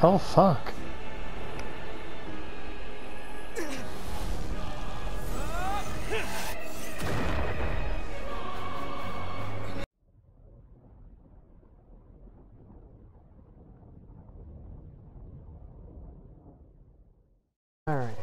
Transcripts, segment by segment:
Oh, fuck. Alright.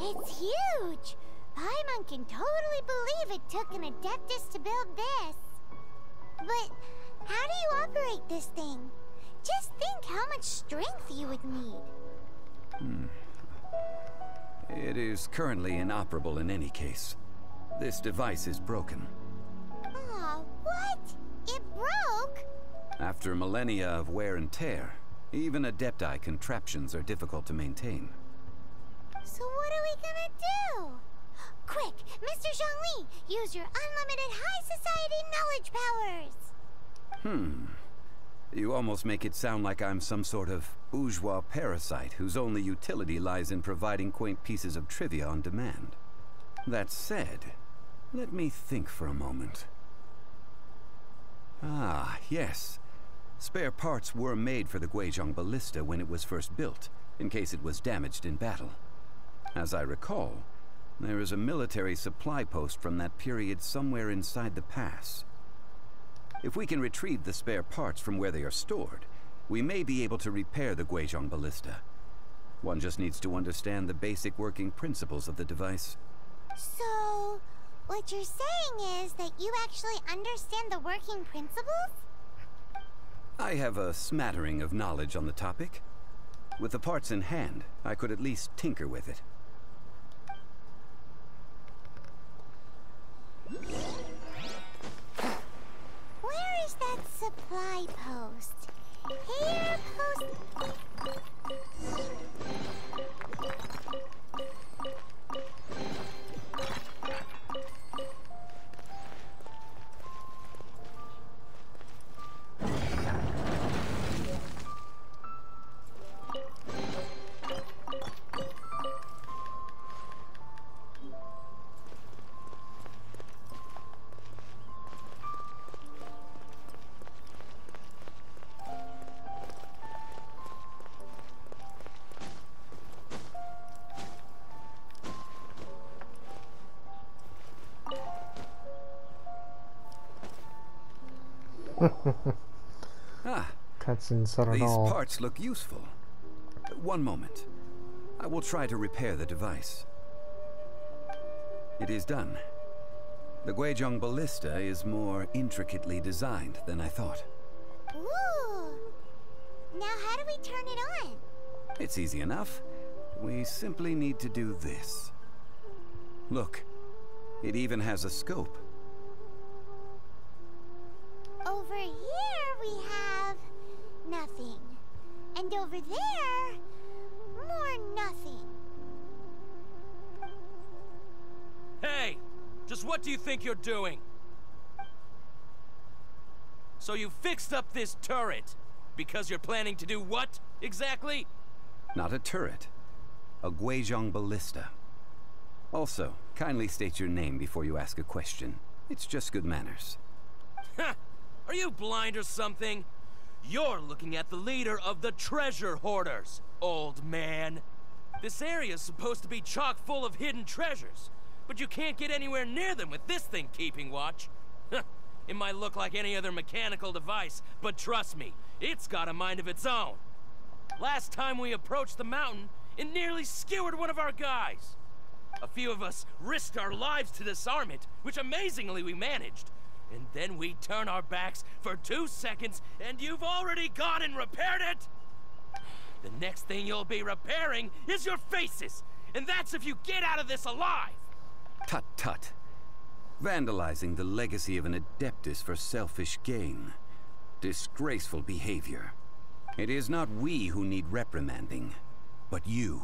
It's huge! Paimon can totally believe it took an Adeptus to build this. But how do you operate this thing? Just think how much strength you would need. It is currently inoperable in any case. This device is broken. Aw, what? It broke? After millennia of wear and tear, even Adepti contraptions are difficult to maintain. So what are we gonna do? Quick, Mr. Zhongli, use your unlimited high society knowledge powers! You almost make it sound like I'm some sort of bourgeois parasite whose only utility lies in providing quaint pieces of trivia on demand. That said, let me think for a moment. Ah, yes. Spare parts were made for the Guizhong Ballista when it was first built, in case it was damaged in battle. As I recall, there is a military supply post from that period somewhere inside the pass. If we can retrieve the spare parts from where they are stored, we may be able to repair the Guizhong Ballista. One just needs to understand the basic working principles of the device. So, what you're saying is that you actually understand the working principles? I have a smattering of knowledge on the topic. With the parts in hand, I could at least tinker with it. Where is that supply post? Here, post... Cutscene said it These all. parts look useful. One moment. I will try to repair the device. It is done. The Guizhong Ballista is more intricately designed than I thought. Ooh! Now how do we turn it on? It's easy enough. We simply need to do this. Look, it even has a scope. Over here we have... nothing. And over there... more nothing. Hey! Just what do you think you're doing? So you fixed up this turret because you're planning to do what, exactly? Not a turret. A Guizhong Ballista. Also, kindly state your name before you ask a question. It's just good manners. Ha! Are you blind or something? You're looking at the leader of the treasure hoarders, old man. This area's supposed to be chock full of hidden treasures, but you can't get anywhere near them with this thing keeping watch. It might look like any other mechanical device, but trust me, it's got a mind of its own. Last time we approached the mountain, it nearly skewered one of our guys. A few of us risked our lives to disarm it, which amazingly we managed. And then we turn our backs for 2 seconds, and you've already gone and repaired it! The next thing you'll be repairing is your faces! And that's if you get out of this alive! Tut tut. Vandalizing the legacy of an Adeptus for selfish gain. Disgraceful behavior. It is not we who need reprimanding, but you.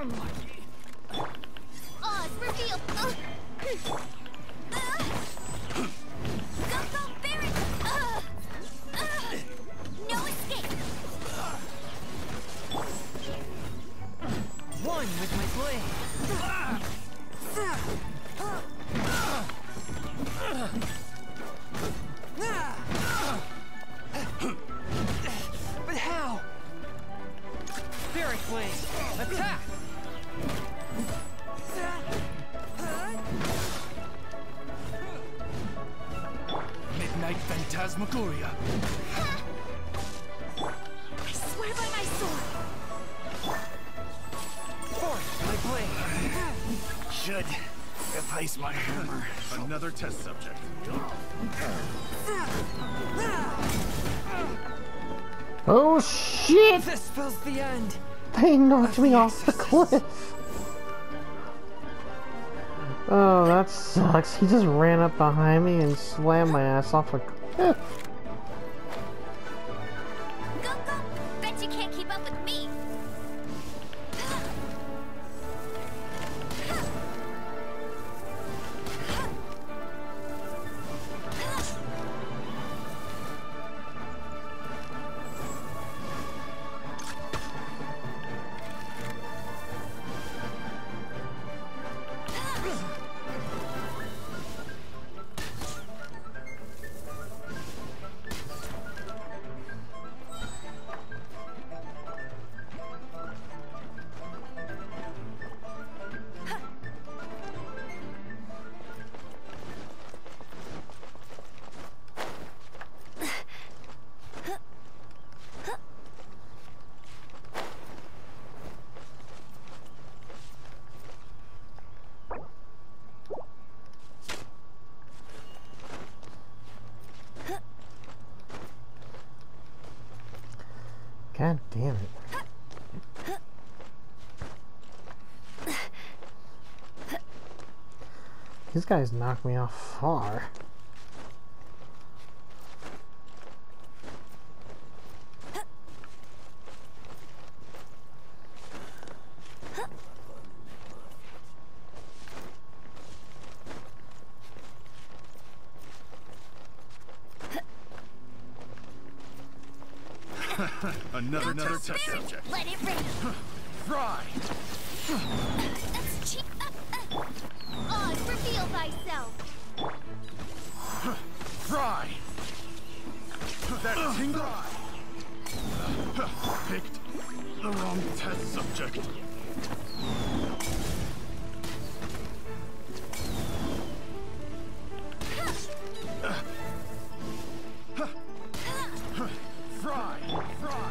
Unlucky. Oz, reveal. Go, Baron. No escape. One with my blade. But how? Spirit blade, attack! Midnight Phantasmagoria. I swear by my sword. Force my blade. Should replace my hammer. Another test subject. Oh shit! This spells the end. They knocked me off the cliff! Oh, that sucks. He just ran up behind me and slammed my ass off a cliff. Go, bet you can't keep up with me. God damn it. These guys knocked me off far. Another test subject. Let it rain. Fry! That's cheap. Oz, reveal thyself. Fry! That tingle! Picked the wrong test subject. Fry!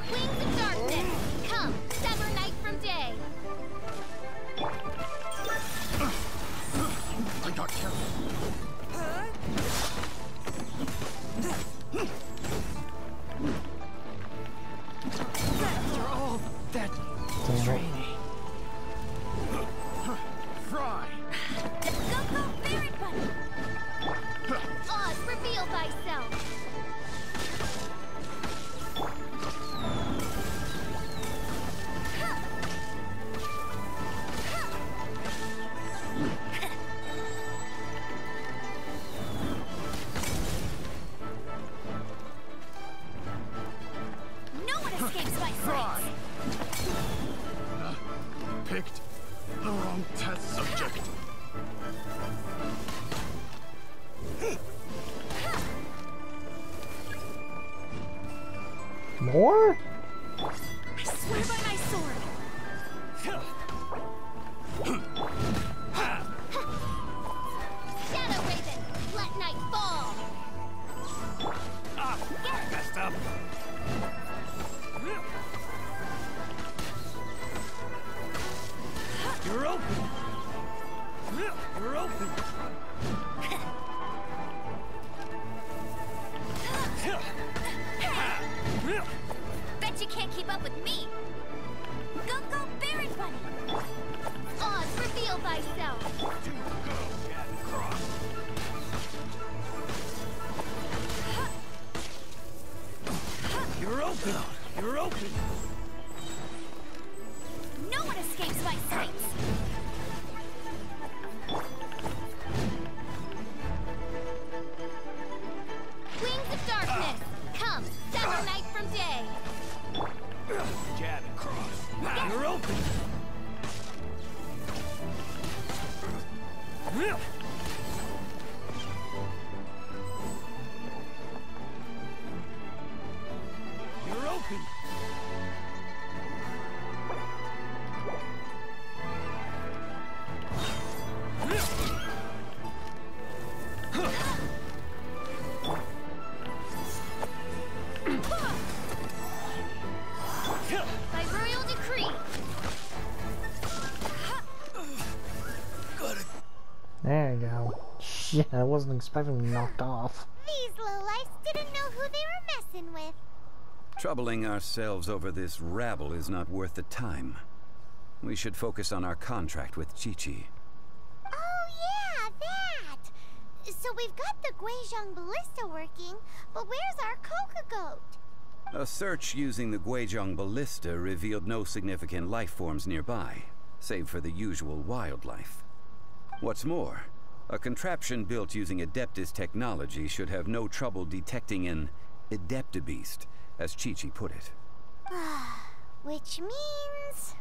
Wings of darkness. Come, sever night from day. I got careful. After all that training. Fry! Go, Baron Bunny. Oz, reveal thyself. No one escapes my Fry! sight. Picked the wrong test subject. More? I swear by my sword. Shadow Raven, let night fall. Messed up. You're open. You're open. Bet you can't keep up with me. Go, Baron Bunny. Oz, reveal thyself. open! You're open! No one escapes my sights! Wings of darkness! Come, sever night from day! Jab and cross. You're open! You're open! By royal decree! There you go. Shit, I wasn't expecting to be knocked off. These lowlifes didn't know who they were messing with. Troubling ourselves over this rabble is not worth the time. We should focus on our contract with Chi-Chi. Oh yeah, that! So we've got the Guizhong Ballista working, but where's our Coca Goat? A search using the Guizhong Ballista revealed no significant life forms nearby, save for the usual wildlife. What's more, a contraption built using Adeptus technology should have no trouble detecting an Adeptabeast, as Chi-Chi put it. Which means...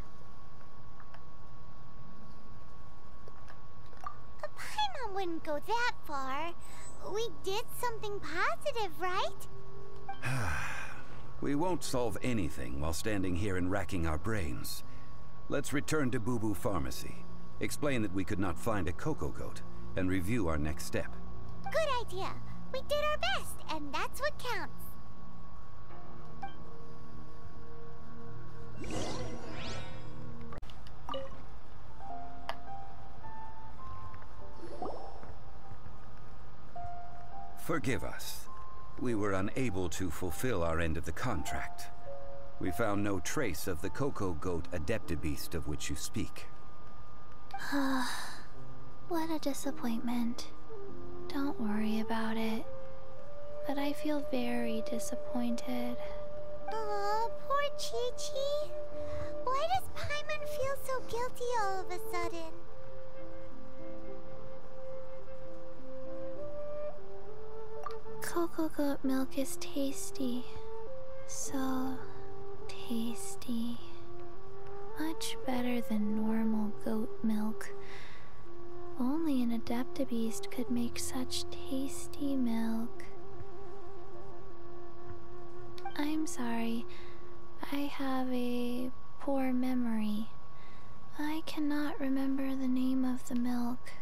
Paimon wouldn't go that far. We did something positive, right? We won't solve anything while standing here and racking our brains. Let's return to Boo Boo Pharmacy, explain that we could not find a Coco Goat, and review our next step. Good idea. We did our best, and that's what counts. Forgive us. We were unable to fulfill our end of the contract. We found no trace of the Coco Goat Adeptabeast of which you speak. What a disappointment. Don't worry about it. But I feel very disappointed. Aw, poor Chi-Chi. Why does Paimon feel so guilty all of a sudden? Coco Goat milk is tasty. So tasty. Much better than normal goat milk. Only an Adeptabeast could make such tasty milk. I'm sorry. I have a poor memory. I cannot remember the name of the milk.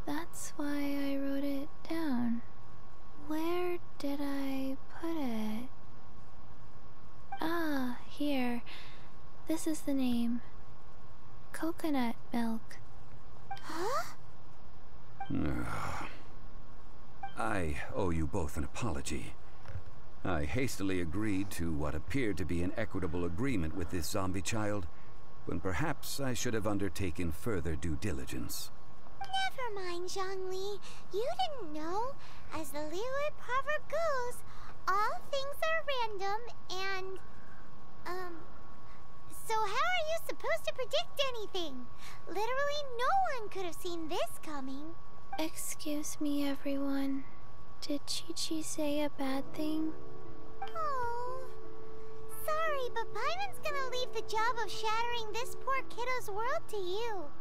That's why I wrote it down. Where did I put it? Ah, here. This is the name. Coconut milk. Huh? I owe you both an apology. I hastily agreed to what appeared to be an equitable agreement with this zombie child, when perhaps I should have undertaken further due diligence. Never mind, Zhongli. You didn't know. As the Liyue proverb goes, all things are random and... So how are you supposed to predict anything? Literally no one could have seen this coming. Excuse me, everyone. Did Chi-Chi say a bad thing? Oh, sorry, but Paimon's gonna leave the job of shattering this poor kiddo's world to you.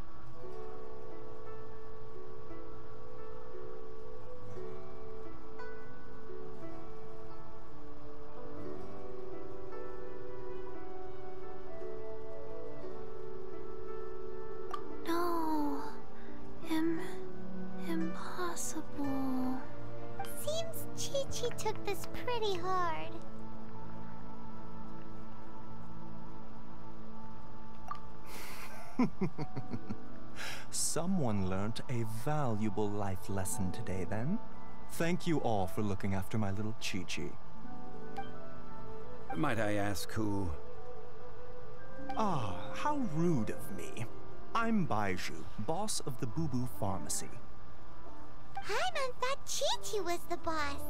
No. Impossible. Seems Chi-Chi took this pretty hard. Someone learnt a valuable life lesson today, then. Thank you all for looking after my little Chi-Chi. Might I ask who... Ah, how rude of me. I'm Baiju, boss of the Boo Boo Pharmacy. Paimon thought Chi-Chi was the boss.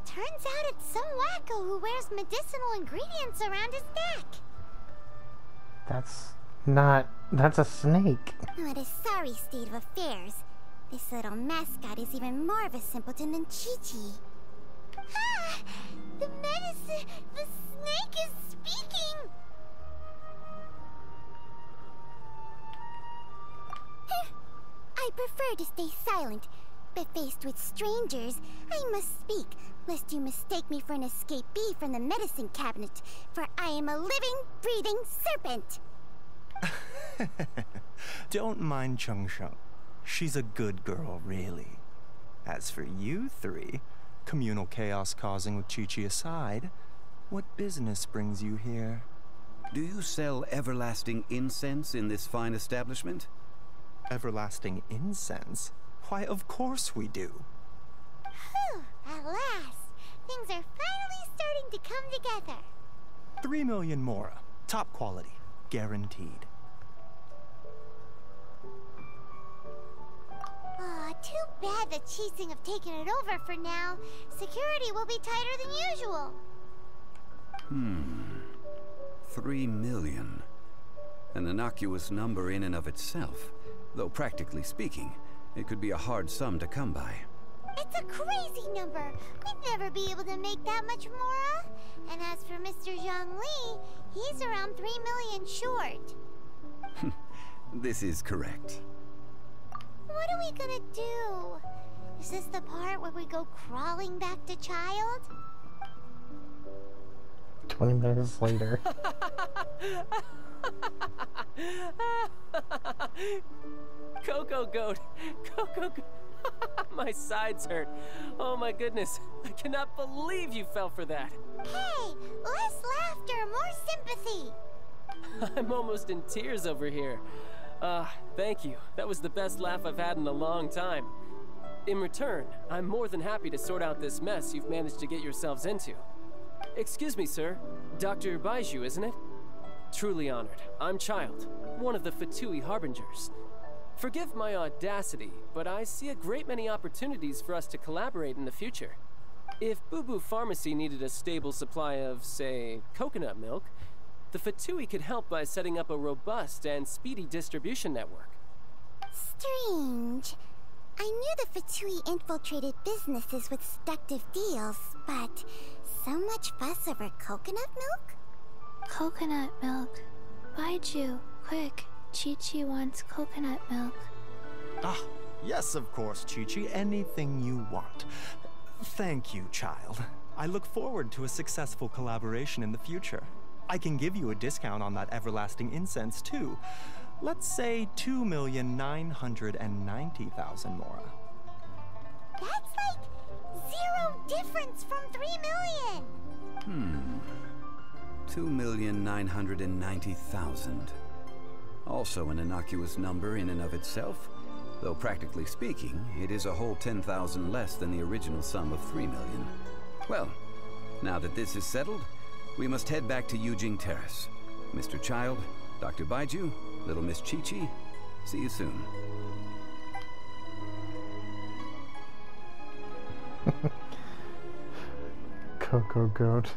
Turns out it's some wacko who wears medicinal ingredients around his neck. That's a snake. What a sorry state of affairs. This little mascot is even more of a simpleton than Chi-Chi. Ah! The snake is speaking! I prefer to stay silent, but faced with strangers, I must speak, lest you mistake me for an escapee from the medicine cabinet, for I am a living, breathing serpent! Don't mind Chung Sheng. She's a good girl, really. As for you three, communal chaos causing with Chi-Chi aside, what business brings you here? Do you sell everlasting incense in this fine establishment? Everlasting incense? Why, of course we do. Whew, at last! Things are finally starting to come together. 3 million mora. Top quality. Guaranteed. Aw, too bad the Chising have taken it over for now. Security will be tighter than usual. 3 million. An innocuous number in and of itself. Though practically speaking, it could be a hard sum to come by. It's a crazy number. We'd never be able to make that much mora. And as for Mr. Zhang Li, he's around 3 million short. This is correct. What are we gonna do? Is this the part where we go crawling back to Child? 20 minutes later. Coco Goat! Coco Goat! My sides hurt. Oh my goodness. I cannot believe you fell for that. Hey, less laughter, more sympathy. I'm almost in tears over here. Thank you. That was the best laugh I've had in a long time. In return, I'm more than happy to sort out this mess you've managed to get yourselves into. Excuse me, sir. Dr. Baiju, isn't it? Truly honored. I'm Child, one of the Fatui Harbingers. Forgive my audacity, but I see a great many opportunities for us to collaborate in the future. If Boo Boo Pharmacy needed a stable supply of, say, coconut milk, the Fatui could help by setting up a robust and speedy distribution network. Strange. I knew the Fatui infiltrated businesses with seductive deals, but so much fuss over coconut milk? Coconut milk. Baiju, quick. Chi-Chi wants coconut milk. Ah, yes, of course, Chi-Chi. Anything you want. Thank you, Child. I look forward to a successful collaboration in the future. I can give you a discount on that everlasting incense, too. Let's say 2,990,000 mora. That's like 0 difference from 3 million. 2,990,000. Also an innocuous number in and of itself, though practically speaking, it is a whole 10,000 less than the original sum of 3 million. Well, now that this is settled, we must head back to Yujing Terrace. Mr. Child, Dr. Baiju, Little Miss Chi-Chi, see you soon. Coco Goat.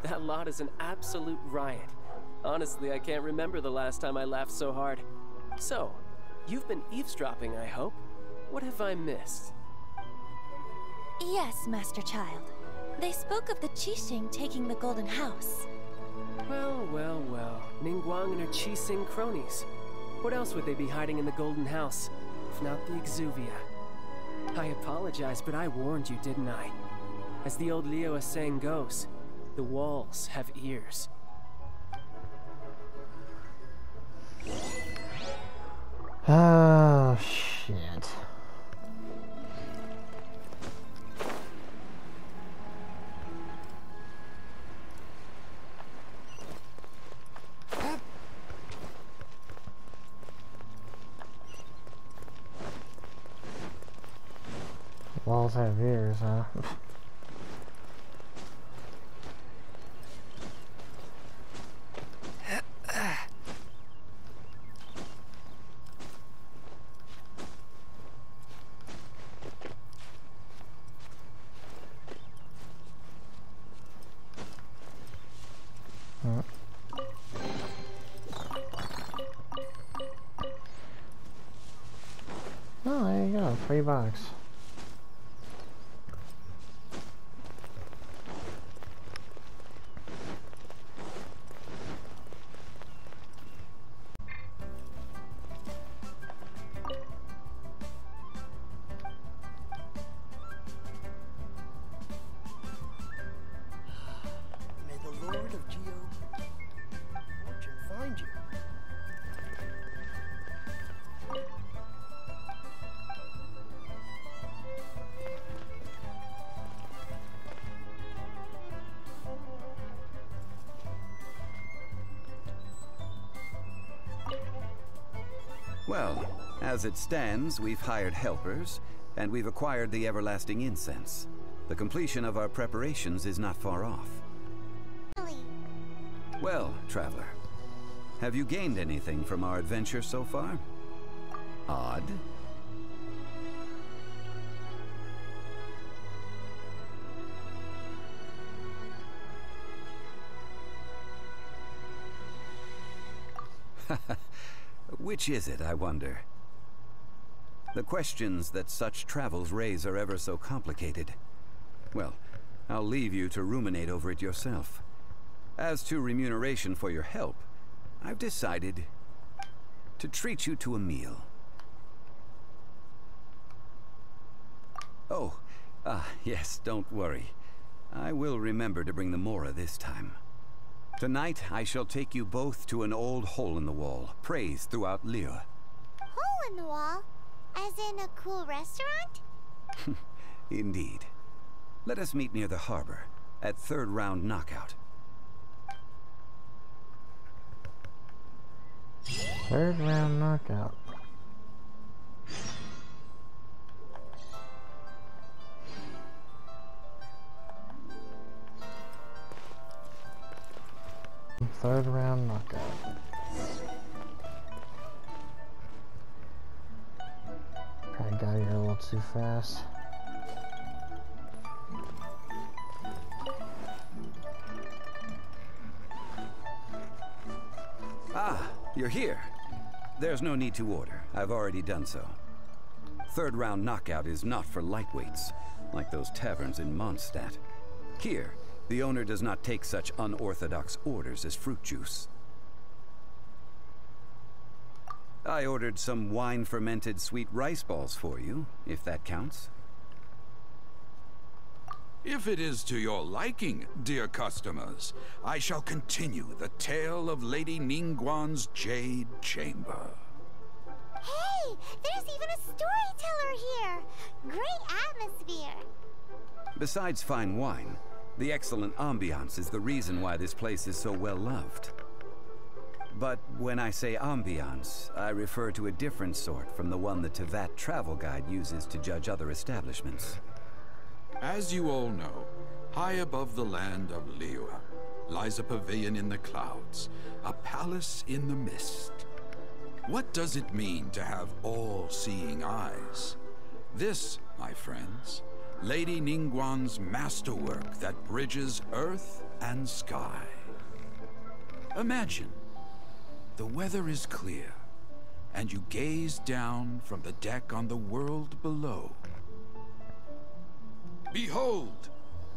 That lot is an absolute riot. Honestly, I can't remember the last time I laughed so hard. So, you've been eavesdropping, I hope. What have I missed? Yes, Master Child. They spoke of the Qixing taking the Golden House. Well, well, well. Ningguang and her Qixing cronies. What else would they be hiding in the Golden House, if not the Exuvia? I apologize, but I warned you, didn't I? As the old Liyue saying goes, the walls have ears. Oh, shit. Walls have ears, huh? box. May the Lord of Fortune find you. Well, as it stands, we've hired helpers, and we've acquired the everlasting incense. The completion of our preparations is not far off. Well, traveler, have you gained anything from our adventure so far? Odd. Which is it, I wonder? The questions that such travels raise are ever so complicated. Well, I'll leave you to ruminate over it yourself. As to remuneration for your help, I've decided to treat you to a meal. Oh, yes, don't worry. I will remember to bring the Mora this time. Tonight, I shall take you both to an old hole-in-the-wall, praised throughout Liyue. Hole-in-the-wall? As in a cool restaurant? Indeed. Let us meet near the harbor, at third round knockout. Third round knockout. Third round knockout. Probably got here a little too fast. Ah, you're here. There's no need to order. I've already done so. Third round knockout is not for lightweights, like those taverns in Mondstadt. Here, the owner does not take such unorthodox orders as fruit juice. I ordered some wine-fermented sweet rice balls for you, if that counts. If it is to your liking, dear customers, I shall continue the tale of Lady Ningguang's Jade Chamber. Hey, there's even a storyteller here! Great atmosphere! Besides fine wine, the excellent ambiance is the reason why this place is so well loved. But when I say ambiance, I refer to a different sort from the one the Teyvat travel guide uses to judge other establishments. As you all know, high above the land of Liyue lies a pavilion in the clouds, a palace in the mist. What does it mean to have all-seeing eyes? This, my friends, Lady Ningguang's masterwork that bridges earth and sky. Imagine, the weather is clear, and you gaze down from the deck on the world below. Behold,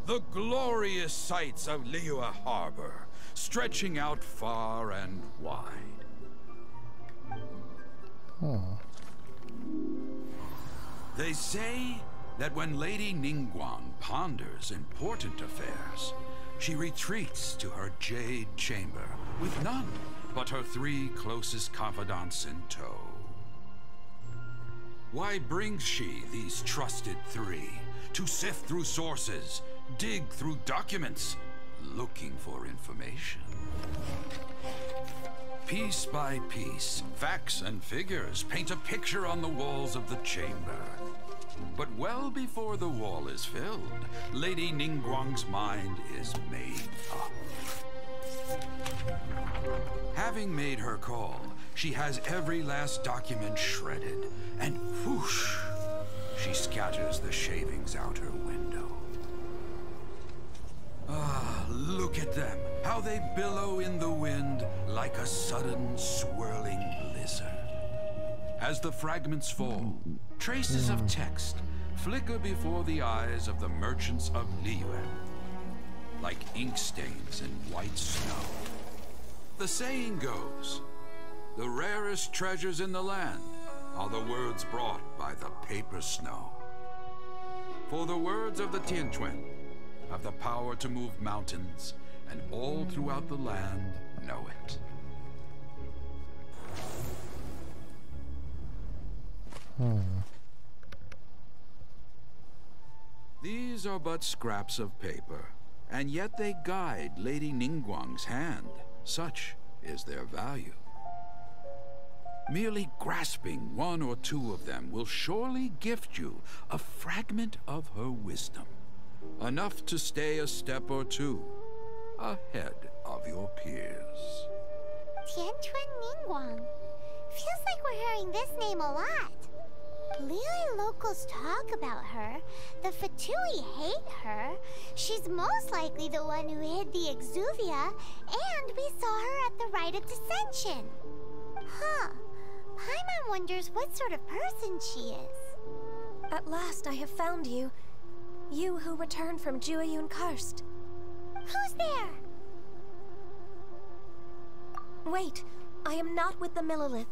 the glorious sights of Liyue Harbor, stretching out far and wide. They say that when Lady Ningguang ponders important affairs, she retreats to her Jade Chamber with none but her 3 closest confidants in tow. Why brings she these trusted 3? To sift through sources, dig through documents, looking for information. Piece by piece, facts and figures paint a picture on the walls of the chamber. But well before the wall is filled, Lady Ningguang's mind is made up. Having made her call, she has every last document shredded, and whoosh, she scatters the shavings out her window. Ah, look at them, how they billow in the wind like a sudden swirling blizzard. As the fragments fall, traces of text flicker before the eyes of the merchants of Liyue, like ink stains in white snow. The saying goes, the rarest treasures in the land are the words brought by the paper snow. For the words of the Tianquan have the power to move mountains, and all throughout the land know it. These are but scraps of paper, and yet they guide Lady Ningguang's hand. Such is their value. Merely grasping one or two of them will surely gift you a fragment of her wisdom, enough to stay a step or two ahead of your peers. Tianquan Ningguang. Feels like we're hearing this name a lot. Liyue locals talk about her. The Fatui hate her. She's most likely the one who hid the Exuvia, and we saw her at the Rite of Dissension. Huh. Paimon wonders what sort of person she is. At last I have found you. You who returned from Jueyun Karst. Who's there? Wait, I am not with the Millelith,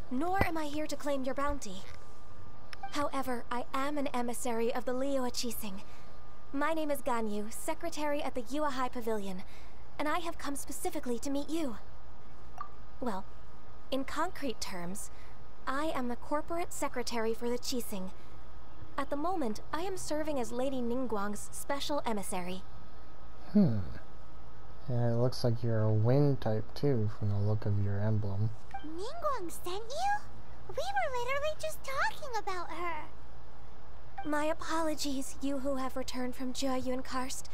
nor am I here to claim your bounty. However, I am an emissary of the Liyue Qixing. My name is Ganyu, secretary at the Yuehai Pavilion, and I have come specifically to meet you. Well, in concrete terms, I am the corporate secretary for the Qixing. At the moment, I am serving as Lady Ningguang's special emissary. Yeah, it looks like you're a wind type too, from the look of your emblem. Ningguang sent you? We were literally just talking about her. My apologies, you who have returned from Jueyun Karst.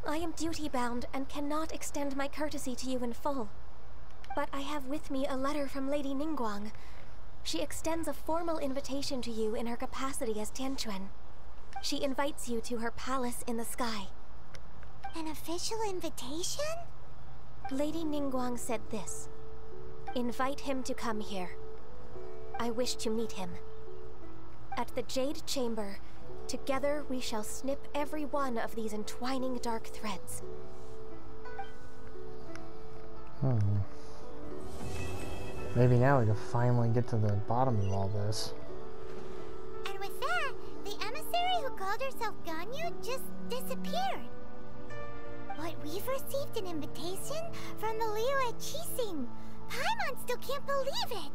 I am duty-bound and cannot extend my courtesy to you in full. But I have with me a letter from Lady Ningguang. She extends a formal invitation to you in her capacity as Tianquan. She invites you to her palace in the sky. An official invitation? Lady Ningguang said this. Invite him to come here. I wish to meet him. At the Jade Chamber, together we shall snip every one of these entwining dark threads. Maybe now we can finally get to the bottom of all this. And with that, the emissary who called herself Ganyu just disappeared. But we've received an invitation from the Liyue Qixing. Paimon still can't believe it.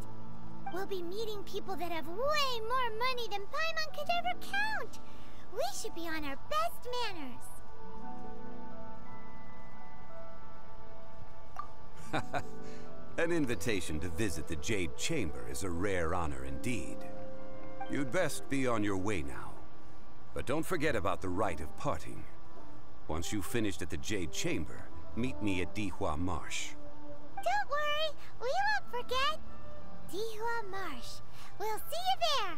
We'll be meeting people that have way more money than Paimon could ever count. We should be on our best manners. An invitation to visit the Jade Chamber is a rare honor indeed. You'd best be on your way now. But don't forget about the rite of parting. Once you've finished at the Jade Chamber, meet me at Dihua Marsh. Don't worry, we won't forget. Dihua Marsh. We'll see you there.